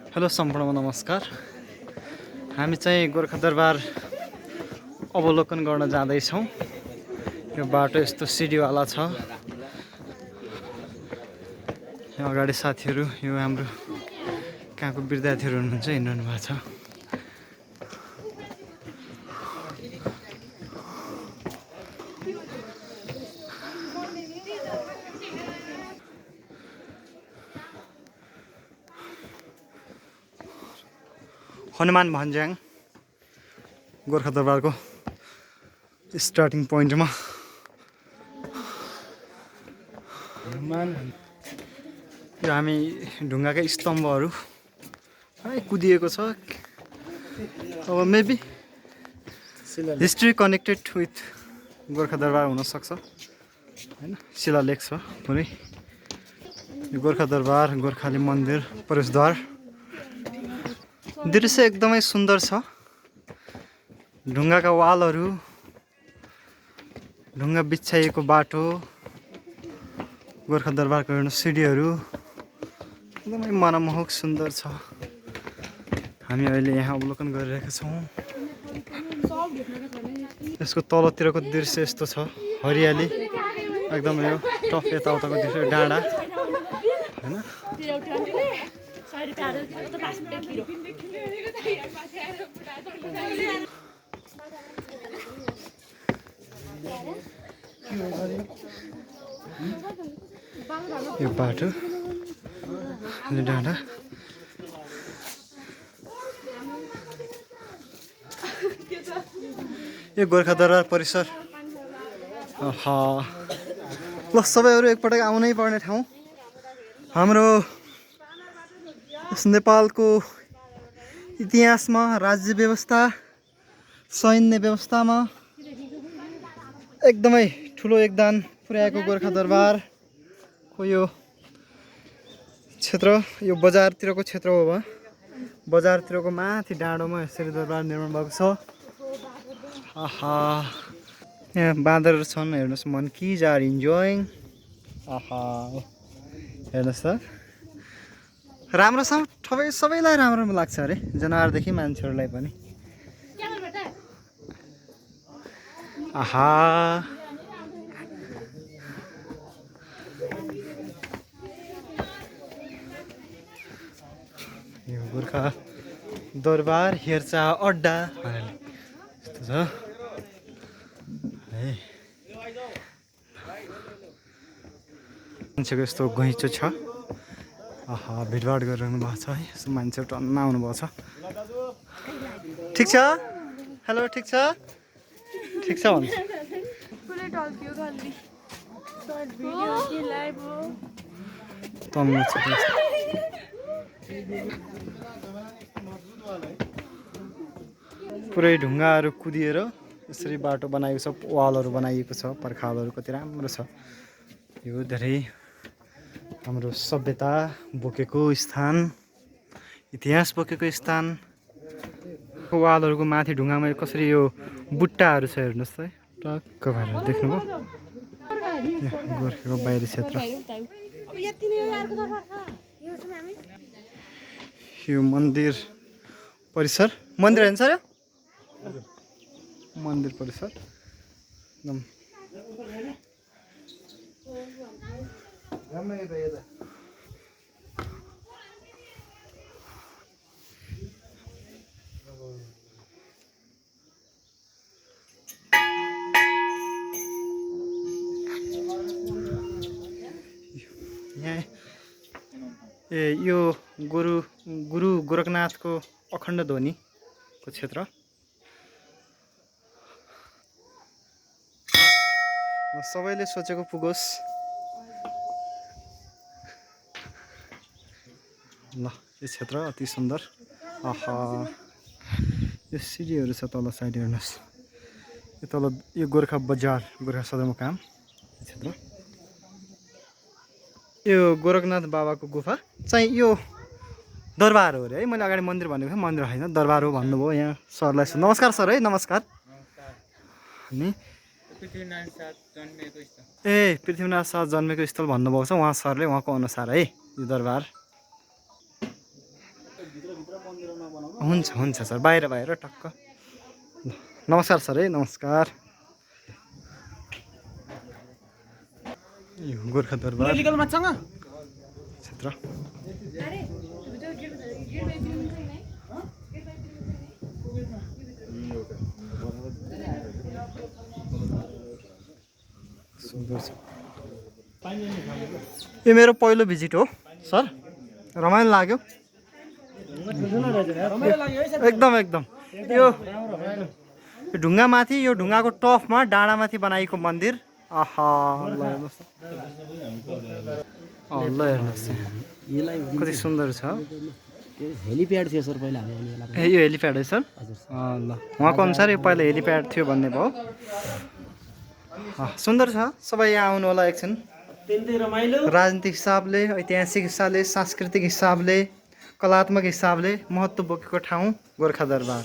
Hello सम्पूर्णमा नमस्कार। हामी चाहिँ गोर्खा दरबार अवलोकन गर्न जाँदैछौँ। यो बाटो यस्तो सिडीवाला छ। यहाँ अगाडि साथीहरू, यो हाम्रो कहाँको विद्यार्थीहरू हुनुहुन्छ, हिँड्नु भएको छ। हनुमान भन्ज्याङ गोर्खा दरबारको स्टार्टिङ पोइन्टमा यो हामी ढुङ्गाकै स्तम्भहरू कुदिएको छ। अब maybe history connected with Gorkha दरबार हुनसक्छ होइन। शिलालेख छ पुरै। यो गोर्खा दरबार, गोर्खाली मन्दिर, प्रवेशद्वार। दृश्य एकदमै सुन्दर छ। ढुङ्गाका वालहरू, ढुङ्गा बिछ्याइएको बाटो, गोर्खा दरबारको हेर्नु सिडीहरू एकदमै मनमोहक सुन्दर छ। हामी अहिले यहाँ अवलोकन गरिरहेका छौँ। यसको तलतिरको दृश्य यस्तो छ, हरियाली एकदमै। यो टफ यताउताको दृश्य, डाँडा होइन। यो बाटो, यो डाँडा। यो गोर्खा दरबार परिसर। ल सबैहरू एकपटक आउनै पर्ने ठाउँ। हाम्रो नेपालको इतिहासमा, राज्य व्यवस्था, सैन्य व्यवस्थामा एकदमै ठुलो योगदान पुर्याएको गोर्खा दरबारको यो क्षेत्र, यो बजारतिरको क्षेत्र हो। बजारतिरको माथि डाँडोमा यसरी दरबार निर्माण भएको छ। यहाँ बाँदरहरू छन्, हेर्नुहोस्। monkeys are enjoying। हेर्नुहोस् त, राम्रो छ। सबैलाई राम्रो लाग्छ अरे, जनावरदेखि मान्छेहरूलाई पनि। यो गोर्खा दरबार हेरचाह अड्डा यस्तो छ। मान्छेको यस्तो घैँचो छ। भिडभाड गरिरहनु भएको छ है। यस्तो मान्छेहरू टन्न आउनुभएको छ। ठिक छ, हेलो, ठिक छ, ठिक छ भन्छ। पुरै ढुङ्गाहरू कुदिएर यसरी बाटो बनाएको छ, वालहरू बनाइएको छ, पर्खालहरू कति राम्रो छ। यो धेरै हाम्रो सभ्यता बोकेको स्थान, इतिहास बोकेको स्थान। वालहरूको माथि ढुङ्गामा कसरी यो बुट्टाहरू छ हेर्नुहोस् त। टक्क भएर देख्नुभयो। गोर्खाको बाहिरी क्षेत्र। यो मन्दिर परिसर, मन्दिर होइन सर? मन्दिर परिसर एकदम यहाँ। यो गुरु गोरखनाथको अखण्ड ध्वनिको क्षेत्र। सबैले सोचेको पुगोस्। ल, यो क्षेत्र अति सुन्दर। यो सिडीहरू छ तल साइड, हेर्नुहोस्। यो तल यो गोर्खा बजार, गोर्खा सदरमुकाम क्षेत्र। यो गोरखनाथ बाबाको गुफा चाहिँ यो दरबार हो अरे है। मैले अगाडि मन्दिर भनेको थिएँ, मन्दिर होइन दरबार हो भन्नुभयो यहाँ सरलाई। नमस्कार सर है, नमस्कार। अनि पृथ्वीनाथ शाह जन्मेको स्थल भन्नुभएको छ उहाँ सरले, उहाँको अनुसार है यो दरबार। हुन्छ हुन्छ सर, बाहिर बाहिर टक्क। ल, नमस्कार सर है, नमस्कार। यो गोर्खा दरबार क्षेत्र। सुन्दर छ। यो मेरो पहिलो भिजिट हो सर, रमाइलो लाग्यो एकदम एकदम। यो ढुङ्गामाथि, यो ढुङ्गाको टपमा डाँडामाथि बनाइएको मन्दिर। आहा, ल हेर्नुहोस्, ल हेर्नुहोस् कति सुन्दर छ। हेलिप्याड थियो सर पहिला हामी आउने बेला। ए यो हेलिप्याड है सर? ल, उहाँको अनुसार यो पहिला हेलिप्याड थियो भन्ने भयो। सुन्दर छ। सबै यहाँ आउनु होला एकछिन। राजनीतिक हिसाबले, ऐतिहासिक हिसाबले, सांस्कृतिक हिसाबले, कलात्मक हिसाबले महत्त्व बोकेको ठाउँ गोर्खा दरबार।